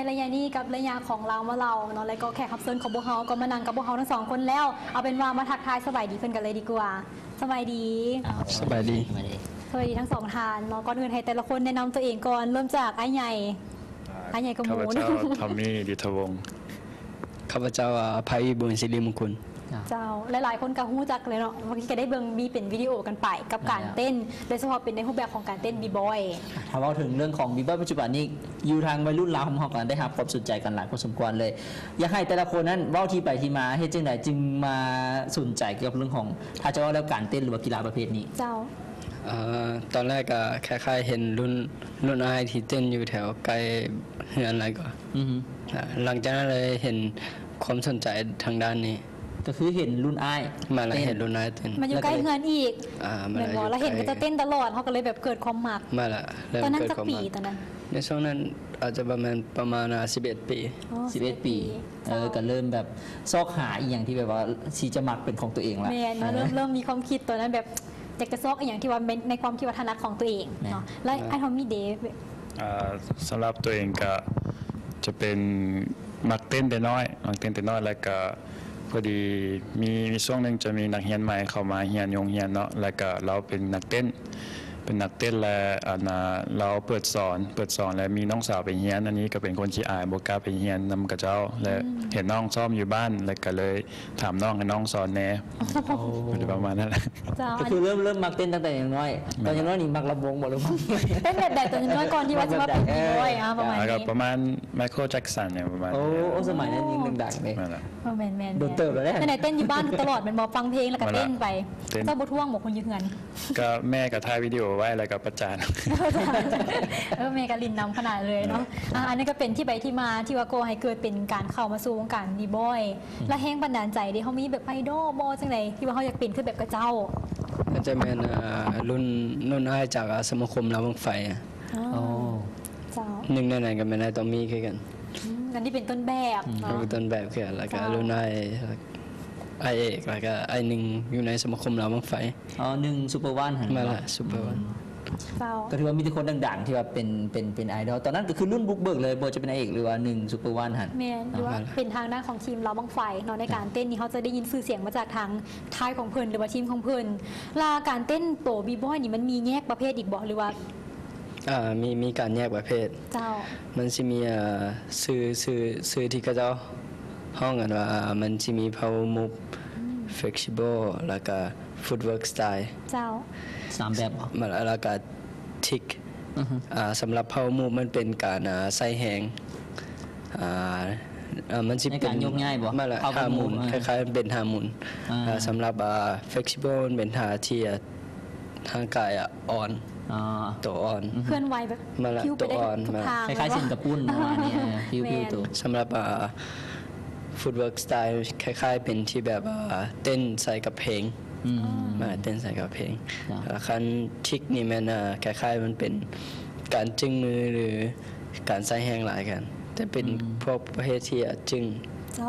ระยะนี้กับระยะของเราเนาะแล้วก็แขกรับเชิญของพวกเราก็มานั่งกับพวกเราทั้ง2 คนแล้วเอาเป็นว่ามาทักทายสบายดีเพิ่นกันเลยดีกว่าสบายดีสบายดีทั้ง2 ท่านเนาะก่อนอื่นให้แต่ละคนแนะนำตัวเองก่อนเริ่มจากไอ้ใหญ่กับหมู ข้าพเจ้าทอมมี่ดิทวงศ์ข้าพเจ้าไผ่บุญศิริมงคลเจ้าหลายๆคนก็ฮู้จักเลยเนาะเมื่อกี้ก็ได้เบิ่งมีเป็นวิดีโอกันไปกับการเต้นโดยเฉพาะเป็นในรูปแบบของการเต้นบีบอยถ้าเราถึงเรื่องของบีบอยปัจจุบันนี้อยู่ทางวัยรุ่นเราของเรากันได้รับความสนใจกันหลายพอสมควรเลยอยากให้แต่ละคนนั้นเว้าที่ไปที่มาเฮ็ดจังได๋จึงมาสนใจเกี่ยวกับเรื่องของถ้าจะว่าแล้วการเต้นหรือว่ากีฬาประเภทนี้เจ้าตอนแรกก็คล้ายๆเห็นรุ่นอายที่เต้นอยู่แถวใกล้เฮือนอะไรก่อนหลังจากนั้นเลยเห็นความสนใจทางด้านนี้ก็คือเห็นรุ่นอ้ายมาแล้วเห็นรุ่นอ้ายเต้นมันอยู่ใกล้เฮือนอีกเหมือนว่าเราเห็นก็จะเต้นตลอดเขาก็เลยแบบเกิดความมักมาละตอนนั้นจักปีตอนนั้นในช่วงนั้นอาจจะประมาณ11 ปี11 ปีก็เริ่มแบบซอกหาอีกอย่างที่แบบว่าสิจะมักเป็นของตัวเองละแม่เนาะเริ่มมีความคิดตอนนั้นแบบอยากจะซอกอย่างที่ว่าในความคิดว่าถนัดของตัวเองเนาะแล้วไอ้ทอมมี่เดฟสำหรับตัวเองก็จะเป็นมักเต้นแต่น้อยแล้วก็พอดีมีช่วงนึงจะมีนักเรียนใหม่เข้ามาเรียนเนาะแล้วก็เราเป็นนักเต้นและเราเปิดสอนและมีน้องสาวไปเรียนอันนี้ก็เป็นคนขี้อายบ่กล้าไปเรียนนำกับเจ้าและเห็นน้องซ้อมอยู่บ้านแล้วก็เลยถามน้องให้น้องสอนแน่ประมาณนั้นแหละก็คือเริ่มมักเต้นตั้งแต่ยังน้อยตอนยังน้อยนี่มักระวงบ่หรือเต้นแบบตอนยังน้อยก่อนที่ว่าจะมาเป็นบีบอยประมาณนี้ประมาณไมเคิลแจ็คสันเนี่ยประมาณโอ้สมัยนั้นยิ่งดังเลยแม่นโดนเติบแล้วไหนเต้นอยู่บ้านตลอดเป็นบ่ฟังเพลงแล้วก็เต้นไปเจ้าบ่ท่วงบ่คนยืนเงินก็แม่ก็ถ่ายวิดีโอไว้แล้วก็ประจานเมกาลินนำขนาดเลยเนาะอันนี้ก็เป็นที่ไปที่มาที่ว่าโกให้เกิดเป็นการเข้ามาสู่วงการบีบอยและแห้งบันดาลใจที่เขามีแบบไอดอลบอจังไรที่ว่าเขาอยากเป็นขึ้นแบบกระเจ้าก็จะเป็นรุ่นอ้ายจากสมาคมลำวงไฟเจ้าหนึ่งในไหนกันไม่ได้ต้องมีคือกันอันนี้เป็นต้นแบบเป็นต้นแบบคือแล้วก็รุ่นอ้ายไอเอกแล้วก็ไอหนึ่งอยู่ในสมาคมลำวงไฟหนึ่งซูเปอร์วันมาละซูเปอร์วันก็ถือว่ามีทุกคนดังๆที่ว่าเป็นไอดอลตอนนั้นก็คือรุ่นบุกเบิกเลยโบจะเป็นไอเอกหรือว่า1ซูเปอร์วันหันแม่หรือว่าเป็นทางด้านของทีมเราบังไฟเนาะในการเต้นนี่เขาจะได้ยินชื่อเสียงมาจากทางท้ายของเพิ่นหรือว่าทีมของเพิ่นลาการเต้นโปบีบอยนี่มันมีแยกประเภทอีกบ่หรือว่ามีการแยกประเภทเจ้ามันจะมีซื้อที่กระเจ้าห้องกันว่ามันจะมี power move flexible แล้วก็ footwork style เจ้า3แบบมาแล้วก็ทิกสำหรับ power move มันเป็นการใส่แหงมันจะเป็นยกง่ายบ่มาละท่าหมุนคล้ายๆเป็นท่าหมุนสำหรับ flexible เป็นท่าที่ทางกายอ่อนตัวอ่อนเคลื่อนไหวแบบคิ้วไปได้ทุกทางคล้ายๆสิงคโปร์ประมาณนี้คิ้วตัวสำหรับfootwork style คล้ายๆเป็นที่แบบเต้นใส่กับเพลงมาเต้นใส่กับเพลงคันทิกนี่มันคล้ายๆมันเป็นการจึงมือหรือการใส่แห้งหลายกันแต่เป็นพวกประเภทที่จึง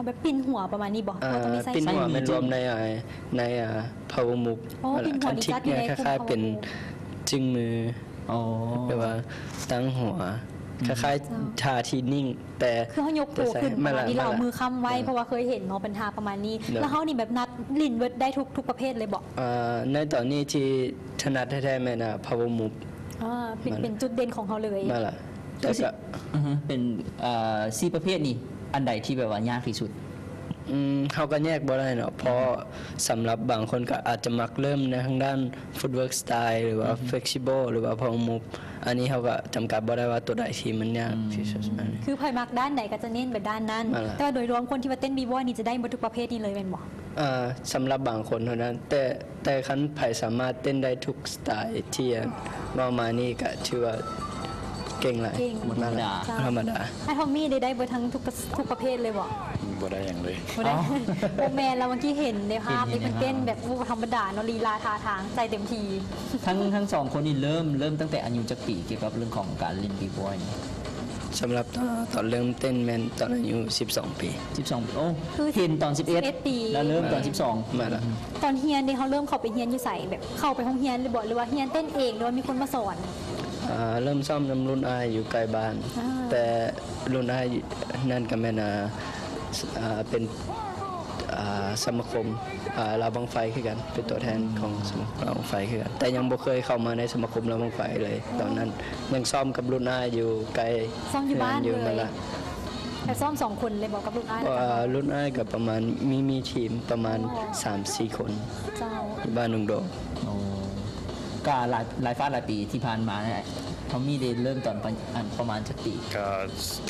แบบปิ้นหัวประมาณนี้บอกปิ้นหัวมันรวมในpower move คันทิกเนี่ยคล้ายๆเป็นจึงมือแบบว่าตั้งหัวคล้ายๆท่าที่นิ่งแต่คือเขายกตัวขึ้นมาที่เรามือค้ำไว้เพราะว่าเคยเห็นเนาะเป็นท่าประมาณนี้แล้วเขานี่แบบนัดลินเวิร์ดได้ทุกประเภทเลยบอกในตอนนี้ที่ถนัดแท้ๆแม่น่ะ power move เป็นจุดเด่นของเขาเลยนั่นแหละแต่ก็เป็น4ประเภทนี่อันใดที่แบบว่ายากที่สุดเขาก็แยกบ่ได้เนาะเพราะสำหรับบางคนก็อาจจะมักเริ่มในทางด้าน footwork style หรือว่า flexible หรือว่า power move อันนี้เขาก็จำกัดบ่ได้ว่าตัวใดที่มันยากที่สุดคือไผมักด้านไหนก็จะเน้นไปด้านนั้นแต่ว่าโดยรวมคนที่ว่าเต้นบีบอยนี่จะได้หมดทุกประเภทนี่เลยแม่นบ่สำหรับบางคนเท่านั้นแต่คันไผสามารถเต้นได้ทุกสไตล์ที่ว่ามานี่ก็ถือว่าเก่งหลายธรรมดาไอ้ทอมมี่ได้เบอร์ทั้งทุกประเภทเลยบ่ได้อย่างเลยบ่ได้โอ้แม่เราเมื่อกี้เห็นในภาพนี่มันเต้นแบบธรรมดาเนาะลีลาท่าทางใจเต็มทีทั้ง2คนนี่เริ่มตั้งแต่อายุจักปีเกี่ยวกับเรื่องของการเล่นบีบอยสำหรับตอนเริ่มเต้นแม่นตอนอายุ12 ปีโอ้เห็นตอน11ปีแล้วเริ่มตอน12มาแล้วตอนเฮียนนี่เขาเริ่มเข้าไปเฮียนอยู่ใส่แบบเข้าไปห้องเฮียนหรือบ่หรือว่าเฮียนเต้นเองหรือว่ามีคนมาสอน เริ่มซ่อมน้ำรุ่นอายอยู่ใกล้บ้าน แต่รุ่นอายนั่นก็แม่นเป็นสมาคมลาวบังไฟคือกันเป็นตัวแทนของสมาคมลาวบังไฟคือกันแต่ยังบ่เคยเข้ามาในสมาคมลาวบังไฟเลยตอนนั้นยังซ่อมกับรุ่นอายอยู่ไกล ซ่อมอยู่บ้าน อยู่ เล นั่ ย นล่ะ แต่ซ่อม2 คนเลยบอกกับลูกอ้ายแล้วกัน รุ่นอายกับประมาณมีทีมประมาณ 3-4 คน เจ้า ที่บ้านนุงโดง โอ้ก็หลายฟ้าหลายปีที่ผ่านมาเนี่ยเขามีได้เริ่มตอนประมาณสักปี ก็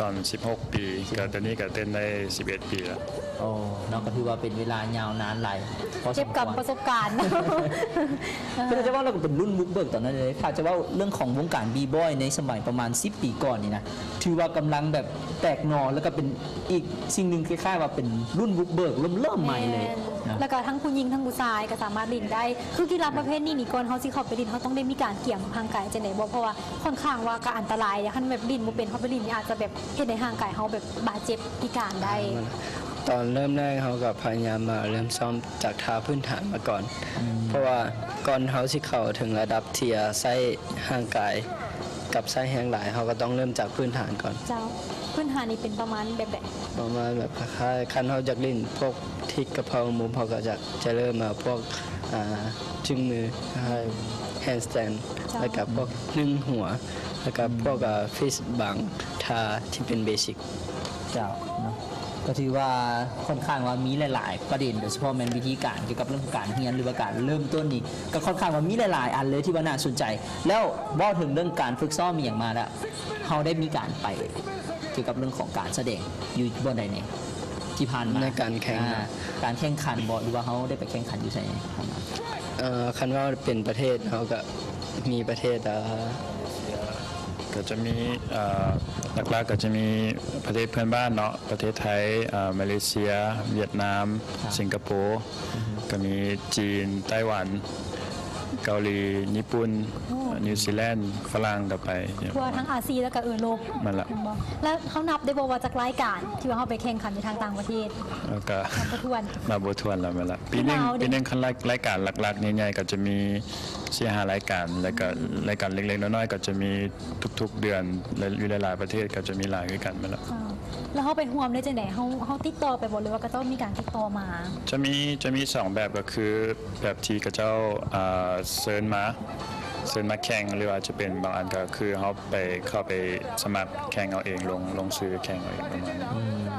ตอน 16 ปีก็ตอนนี้ก็เต้นได้ 11 ปีแล้ว โอ้เนาะก็ถือว่าเป็นเวลายาวนานหลายพอส เก็บ มค กับ วร ประสบการณ์ คือจะว่าเราก็เป็นรุ่นบุกเบิกตอนนั้นเลยถ้าจะว่าเรื่องของวงการบีบอยในสมัยประมาณ10 ปีก่อนนี่นะถือว่ากำลังแบบแตกหนอแล้วก็เป็นอีกสิ่งหนึ่งคล้ายๆว่าเป็นรุ่นบุกเบิกเริ่มใหม่เลยนะ แล้วก็ทั้งผู้หญิงทั้งผู้ชายก็สามารถลินได้ คือกีฬาประเภทนี้นี่ก่อนเขาสิเข้าไปลินเขาต้องได้มีการเกี่ยมทางกายจังได๋บ่เพราะว่าค่อนข้างว่าก็อันตรายคันแบบลินบ่เป็นเขาไปลินนี่อาจจะแบบเฮ็ดให้ร่างกายเขาแบบบาดเจ็บพิการได้ ตอนเริ่มแรกเขาก็พยายามมาเริ่มซ้อมจากท่าพื้นฐานมาก่อน เพราะว่าก่อนเขาสิเข้าถึงระดับที่ใช้ร่างกายกับใช้แรงหลายเขาก็ต้องเริ่มจากพื้นฐานก่อน เจ้าพื้นฐานนี่เป็นประมาณแบบ ประมาณแบบคล้ายๆคันเขาจากลิ้นพวกทิกกระเพราหมูเขาก็จะเริ่มมาพวกจึงมือแฮนด์สแตนแล้วก็พวกนึ่งหัวแล้วก็พวกฟิสบังท่าที่เป็นเบสิก เจ้าเนาะก็ถือว่าค่อนข้างว่ามีหลาย ๆ ประเด็นโดยเฉพาะแมนวิธีการเกี่ยวกับเรื่องของการเรียนหรือว่าการเริ่มต้นนี่ก็ค่อนข้างว่ามีหลาย ๆ อันเลยที่ว่าน่าสนใจ แล้วว่าถึงเรื่องการฝึกซ้อมมีอย่างมาแล้วเขาได้มีการไปเกี่ยวกับเรื่องของการแสดงอยู่บนใดเนี่ยที่ผ่านมา ในการแข่ง การแข่งขันบอหรือว่าเขาได้ไปแข่งขันอยู่ใช่ไหม คันว่าเป็นประเทศเขาก็มีประเทศก็จะมีหลักๆก็จะมีประเทศเพื่อนบ้านเนาะประเทศไทยมาเลเซีย เวียดนาม สิงคโปร์ก็มีจีนไต้หวัน เกาหลีญี่ปุ่นนิวซีแลนด์ฝรั่งก็ไป ทั่วทั้งอาเซียนแล้วก็โลก มันละ แล้วเขานับได้บ่ว่าจากรายการที่ว่าเขาไปแข่งขันในทางต่างประเทศ แล้วก็ นับบ่ถ้วน มาบทวนแล้วมาละปีหนึง เอาดิ ปีหนึงคันรายการหลักๆใหญ่ๆก็จะมี4-5รายการแล้วก็รายการเล็กๆน้อยๆก็จะมีทุกๆเดือนและอยู่หลายๆประเทศก็จะมีหลายด้วยกันมาละ แล้วเขาไปห่วมได้จังได๋เขาติดต่อไปบ่หรือว่าก็ต้องมีการติดต่อมา จะมี2แบบก็คือแบบที่กระเจ้าเซิร์นมาแข่งหรือว่าจะเป็นบางอันก็คือเขาเข้าไปสมัครแข่งเอาเองลงซื้อแข่งเอาเองประมาณ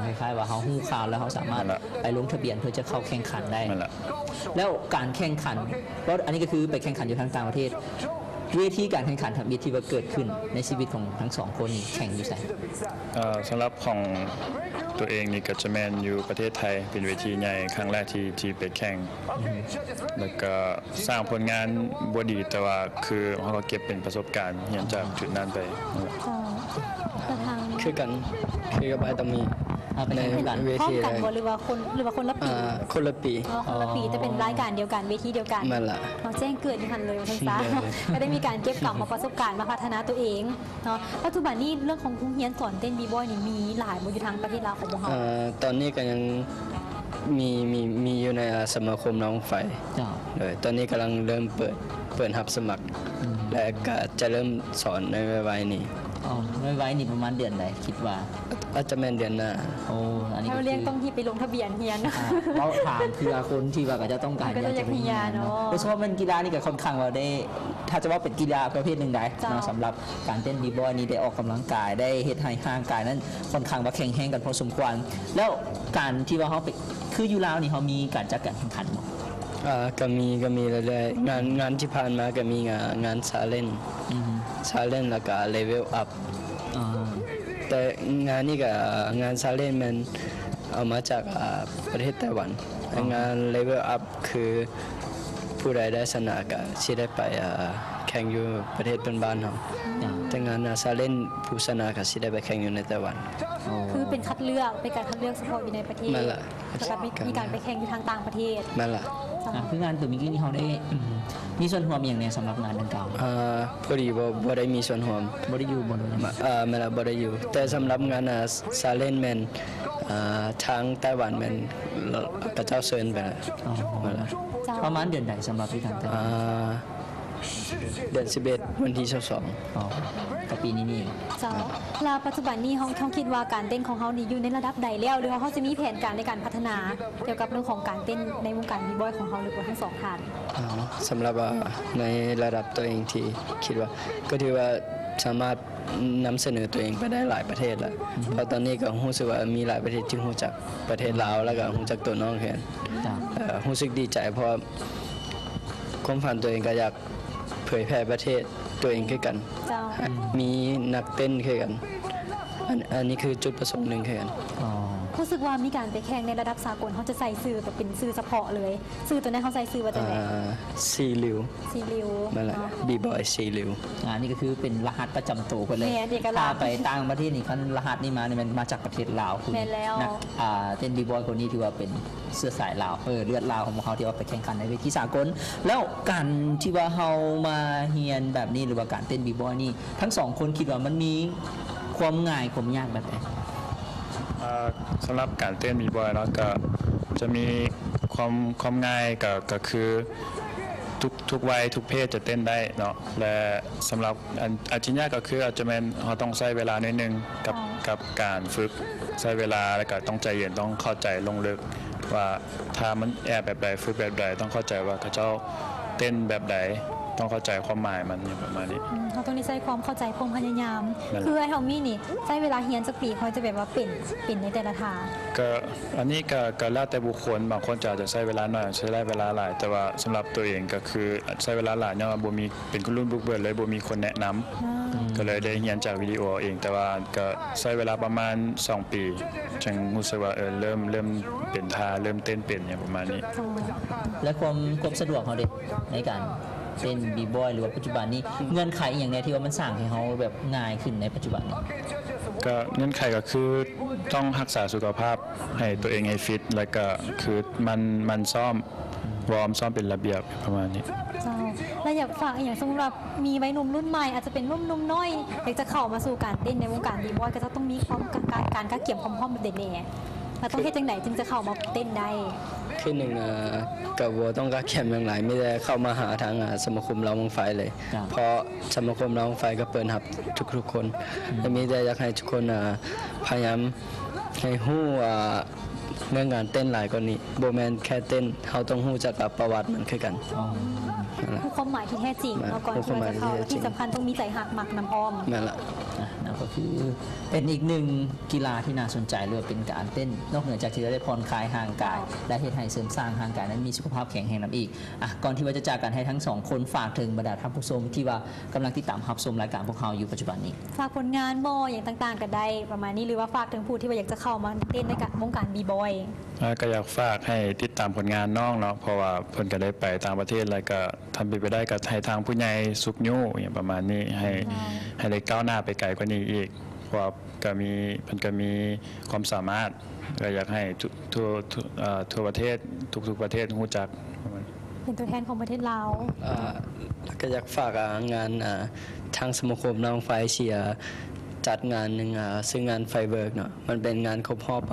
นี้ คล้ายๆว่าเขาหู้ข่าวแล้วเขาสามารถ นั่นแหละ ไปลงทะเบียนเพื่อจะเข้าแข่งขันได้ นั่นแหละ แล้วการแข่งขันเพราะอันนี้ก็คือไปแข่งขันอยู่ทางต่างประเทศเวทีการแข่งขันทางวิธีว่าเกิดขึ้นในชีวิตของทั้งสองคนนี่แข่งอยู่ไส สำหรับของตัวเองนี่ก็จะแมนอยู่ประเทศไทยเป็นเวทีใหญ่ครั้งแรกที่ไปแข่ง แล้วก็สร้างผลงานบดีแต่ว่าคือเขาก็เก็บเป็นประสบการณ์เรียนจากจุดนั้นไปนั่นแหละ แต่ทาง คือกันคือกับไอตามี ไปแข่งด้วยกัน เว พร้อม ที กัน แรก บ่หรือว่าคนละปี คนละปี คนละปีแต่เป็นรายการเดียวกันเวทีเดียวกัน นั่นล่ะ เราแจ้งเกิดอยู่ทันเลยว่าทันซะ ก็ได้มีการเก็บกลับมาประสบการณ์มาพัฒนาตัวเองเนาะปัจจุบันนี้เรื่องของครูเฮียนสอนเต้นบีบอยนี่มีหลายบ่อยู่ทางประเทศลาวของพวกเรา ตอนนี้ก็ยังมีอยู่ในสมาคมน้องไฟ เจ้า เลยตอนนี้กำลังเริ่มเปิดรับสมัคร และก็จะเริ่มสอนในวัยนี้ อ๋อไม่ไว้นี่ประมาณเดือนใดคิดว่า อาจจะแม่นเดือนหน้า โอ้อันนี้ เรา ก็ เรียก คือ ต้องที่ไปลงทะเบียนเฮียน เราถามเพื่อคนที่ว่าก็จะต้องการ ก็จะอยากเรียนเนอะ โดยเฉพาะเป็นกีฬานี่ก็ค่อนข้างว่าได้ ถ้าจะว่าเป็นกีฬาประเภทหนึ่งได้ เจ้า เนาะสำหรับการเต้นบีบอยนี่ได้ออกกำลังกายได้เฮ็ดให้ร่างกายนั้นค่อนข้างว่าแข็งแรงกันพอสมควรแล้วการที่ว่าเขาไปคืออยู่ลาวนี่เขามีการจัดการแข่งขันบ่ ก็มีเรื่อยๆงานที่ผ่านมาก็มีงานซาเล่น อืม แล้วก็เลเวลอัพ อ่า แต่งานนี้ก็งานซาเล่นมันเอามาจากประเทศไต้หวันแต่งานเลเวลอัพคือผู้ใดได้ชนะก็สิได้ไปแข่งอยู่ประเทศเป็นบ้านเรา อ่า แต่งานซาเล่นผู้ชนะก็สิได้ไปแข่งอยู่ในไต้หวัน โอ้ คือเป็นคัดเลือกเป็นการคัดเลือกเฉพาะอยู่ในประเทศ นั่นแหละ แล้วก็มีการไปแข่งอยู่ทางต่างประเทศ นั่นล่ะ คืองานตัวมิกกี้นี่เขาได้มีส่วนร่วมอย่างไรสำหรับงานดังกล่าว พอดีบ่ได้มีส่วนร่วม บ่ได้อยู่บนนั้น แม่นละบ่ได้อยู่ แต่สำหรับงานซาเล่นแมนทางไต้หวันแมนกระเจ้าเชิญไปแล้ว อ๋อ มาละ เจ้า ประมาณเดือนใดสำหรับที่ทางไต้หวัน เ เดือน11วันที่22 อ๋อก็ปีนี้นี่ เจ้าลาปัจจุบันนี้เขาคิดว่าการเต้นของเขานี่อยู่ในระดับใดแล้วหรือว่าเขาจะมีแผนการในการพัฒนาเกี่ยวกับเรื่องของการเต้นในวงการบีบอยของเขาหรือว่าทั้งสองท่าน สำหรับในระดับตัวเองที่คิดว่าก็ถือว่าสามารถนำเสนอตัวเองไปได้หลายประเทศแล้วเพราะตอนนี้ก็รู้สึกว่ามีหลายประเทศที่รู้จักประเทศลาวแล้วก็รู้จักตัวน้องแค่น จ้ะ รู้สึกดีใจเพราะความฝันตัวเองก็อยากเผยแพร่ประเทศตัวเองคือกัน เจ้า มีนักเต้นคือกันอันนี้คือจุดประสงค์หนึ่งคือกัน อ๋อ รู้สึกว่ามีการไปแข่งในระดับสากลเขาจะใส่ซื้อแบบเป็นซื้อเฉพาะเลยซื้อตัวนี้เขาใส่ซื้อว่าจะไหน ซีริว ซีริว นั่นแหละ เนาะ บีบอยซีริว นี่ก็คือเป็นรหัสประจำตัวคนเลย แม่นเอกลักษณ์ ถ้าไปต่างประเทศนี่คันรหัสนี่มาเนี่ยมันมาจากประเทศลาวคือ แม่นแล้ว นักเต้นบีบอยคนนี้ที่ว่าเป็นเสื้อสายลาวเลือดลาวของเขาที่ว่าไปแข่งขันในเวทีสากลแล้วการที่ว่าเฮามาเฮียนแบบนี้หรือว่าการเต้นบีบอยนี่ทั้งสองคนคิดว่ามันมีความง่ายความยากแบบไหน สำหรับการเต้นบีบอยเนาะก็จะมีความง่ายก็คือทุกวัยทุกเพศจะเต้นได้เนาะและสำหรับอันที่ยากก็คืออาจจะเป็นเราต้องใช้เวลานิดนึงกับการฝึกใช้เวลาแล้วก็ต้องใจเย็นต้องเข้าใจลงลึกว่าถ้ามันแอบแบบใดฝึกแบบใดต้องเข้าใจว่าเขาเจ้าเต้นแบบใดต้องเข้าใจความหมายมันอย่างประมาณนี้ เขาต้องได้ใช้ความเข้าใจความพยายาม นั่นแหละ คือไอ้เฮามี่นี่ใช้เวลาเฮียนสักปีเขาจะแบบว่าเป็นในแต่ละทาง ก็อันนี้ก็แล้วแต่บุคคลบางคนจะอาจจะใช้เวลาหน่อยใช้ได้เวลาหลาย แต่ว่าสำหรับตัวเองก็คือใช้เวลาหลายเนี่ยว่าบ่มีเป็นคนรุ่นบุกเบิกเลยบ่มีคนแนะนำก็เลยได้เรียนจากวิดีโอเอง แต่ว่าก็ใช้เวลาประมาณ2 ปีจึงรู้สึกว่าเริ่มเป็นท่าเริ่มเต้นเป็นอย่างประมาณนี้ และความสะดวกเขาเด็ในการเต้นบีบอยหรือว่าปัจจุบันนี้เงื่อนไขอย่างเนี้ยที่ว่ามันสร้างให้เขาแบบง่ายขึ้นในปัจจุบันนี้ ก็เงื่อนไขก็คือต้องรักษาสุขภาพให้ตัวเองให้ฟิตแล้วก็คือมันซ้อมวอร์มซ้อมเป็นระเบียบประมาณนี้ เจ้าแล้วอยากฝากอย่างสมมติว่ามีวัยหนุ่มรุ่นใหม่อาจจะเป็นรุ่นนุ่มน้อยอยากจะเข้ามาสู่การเต้นในวงการบีบอยก็จะต้องมีความการเกี่ยมความพร้อมแบบเด่นๆเราต้องเฮ็ดจังไหนจึงจะเข้ามาเต้นได้ คือหนึ่งกับวัวต้องการแข่งอย่างไรไม่ได้เข้ามาหาทางสมาคมเราวงไฟเลย ครับ เพราะสมาคมเราวงไฟก็เปิดรับทุกคนและมีแต่อยากให้ทุกคนพยายามให้ฮู้เรื่องการเต้นหลายกว่านี้โบแมนแค่เต้นเขาต้องฮู้จักกับประวัติมันคือกัน คือความหมายที่แท้จริงแล้วก่อนที่เราจะเข้าและที่สำคัญต้องมีใจหักหมักน้ำอ้อม นั่นแหละ นั่นก็คือเป็นอีกหนึ่งกีฬาที่น่าสนใจเลยเป็นการเต้นนอกเหนือจากที่จะได้ผ่อนคลายห่างกายและเฮ็ดให้เสริมสร้างห่างกายนั้นมีสุขภาพแข็งแรงนำอีกก่อนที่ว่าจะจากกันให้ทั้งสองคนฝากถึงบรรดาท่านผู้ชมที่ว่ากำลังติดตามรับชมรายการพวกเขาอยู่ปัจจุบันนี้ ฝากผลงานโมอย่างต่างๆกันได้ประมาณนี้หรือว่าฝากถึงผู้ที่ว่าอยากจะเข้ามาเต้นในวงการบีบอย ก็อยากฝากให้ติดตามผลงานน้องเนาะเพราะว่าเพิ่นก็ได้ไปต่างประเทศแล้วก็ทำไปได้กับให้ทางผู้ใหญ่สุกยูอย่างประมาณนี้ให้ได้ก้าวหน้าไปไกลกว่านี้อีกเพราะว่าเพิ่นก็มีความสามารถก็อยากให้ทั่วประเทศทุกๆประเทศรู้จักประมาณนี้ เป็นตัวแทนของประเทศลาว แล้วก็อยากฝากงานทางสมาคมน้องไฟเชียร์จัดงานหนึ่งซึ่งงานไฟเวิร์กเนาะมันเป็นงานครบรอบ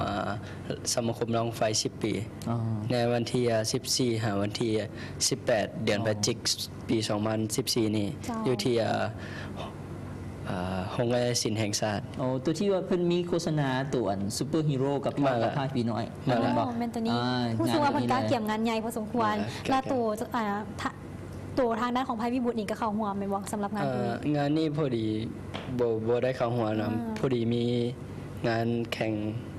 สมาคมน้องไฟ10 ปี ในวันที่14หาวันที่18 เดือนพฤศจิกายนปี2014นี่อยู่ที่โรงเรียนศิลป์แห่งชาติ ตัวที่ว่าเพิ่นมีโฆษณาตัวซูเปอร์ฮีโร่กับภาคพี่น้อย มาแล้ว โมเมนต์ตัวนี้ผู้สูงว่าผลการเกี่ยมงานใหญ่พอสมควร มาแล้ว และตัวทางด้านของไพ่วิบุตรนี่ก็เข้าหัวไหมบอกสำหรับงานนี้ งานนี้พอดีโบได้เข้าหัวนะพอดีมีงานแข่ง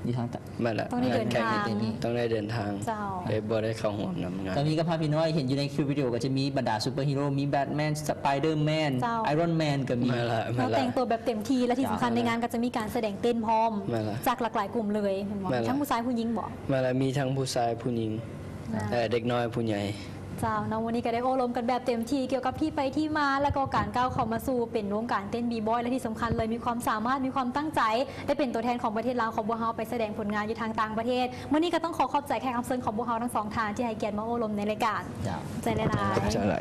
อยู่ทาง มาแล้ว ต้องได้เดินทาง แข่ต้องได้เดินทาง เจ้า เลยโบได้เข้าหัวนำงาน ก็มีกับภาพพี่น้อยเห็นอยู่ในคลิปวิดีโอก็จะมีบรรดาซูเปอร์ฮีโร่มีแบทแมนสไปเดอร์แมน เจ้า ไอรอนแมนก็มี มาละ เราแต่งตัวแบบเต็มที่และที่สำคัญในงานก็จะมีการแสดงเต้นพร้อม มาละ จากหลากหลายกลุ่มเลยเห็นบอก มาละ ทั้งผู้ชายผู้หญิงบอก มาแล้วมีทั้งผู้ชายผู้หญิงเด็กน้อยผู้ใหญ่ เจ้าน้องวันนี้ก็ได้โอ้ลมกันแบบเต็มที่เกี่ยวกับที่ไปที่มาแล้วก็การก้าวเข้ามาสู่เป็นวงการเต้นบีบอยและที่สำคัญเลยมีความสามารถมีความตั้งใจได้เป็นตัวแทนของประเทศลาวของบัวเฮาไปแสดงผลงานอยู่ทางต่างประเทศเมื่อนี้ก็ต้องขอขอบใจแขกรับเชิญของบัวเฮาทั้งสองทางที่ให้เกียรติมาโอ้ลมในรายการ จ้า ใจละลาย จะอะไร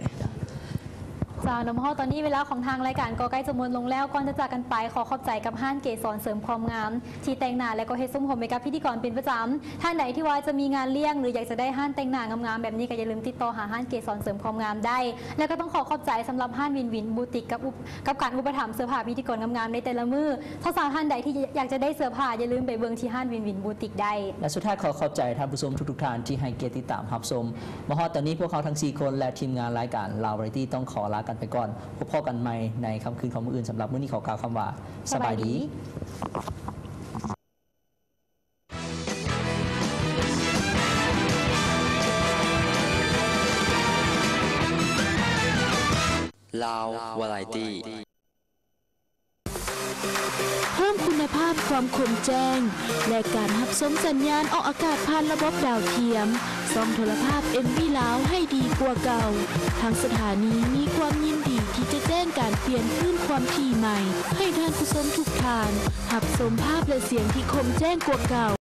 จ้าน้องพ่อตอนนี้เวลาของทางรายการก็ใกล้จะหมดลงแล้วก่อนจะจากกันไปขอขอบใจกับห้านเกสรเสริมความงามที่แต่งหน้าและก็เฮ็ดซุ้มผมให้กับพิธีกรเป็นประจำท่านไหนที่ว่าจะมีงานเลี้ยงหรืออยากจะได้ห้านแต่งหน้างามๆแบบนี้ก็อย่าลืมติดต่อหาห้านเกสรเสริมความงามได้แล้วก็ต้องขอขอบใจสำหรับห้านวินวินบูติกกับการอุปถัมภ์เสื้อผ้าพิธีกรงามๆในแต่ละมื้อถ้าสาวท่านใดที่อยากจะได้เสื้อผ้าอย่าลืมไปเบิ่งที่ห้านวินวินบูติกได้และสุดท้ายขอขอบใจท่านผู้ชมทุกๆท่านที่ให้เกียรติติดตามรับชมมาฮอดตอนนี้พวกเขาทั้ง4คนและทีมงานรายการลาวไรตี้ต้องขอลากันไปก่อนพบกันใหม่ในค่ำคืนของมื้ออื่นสำหรับมื้อนี้ขอกล่าวคำว่าสบายดีลาววาไรตี้เพิ่มคุณภาพความคมแจ้งและการรับชมสัญญาณออกอากาศผ่านระบบดาวเทียมซ่อมโทรภาพ MV ลาวให้ดีกว่าเก่าทางสถานีมีความยินดีที่จะแจ้งการเปลี่ยนคลื่นความถี่ใหม่ให้ท่านผู้ชมทุกท่านรับชมภาพและเสียงที่คมแจ้งกว่าเก่า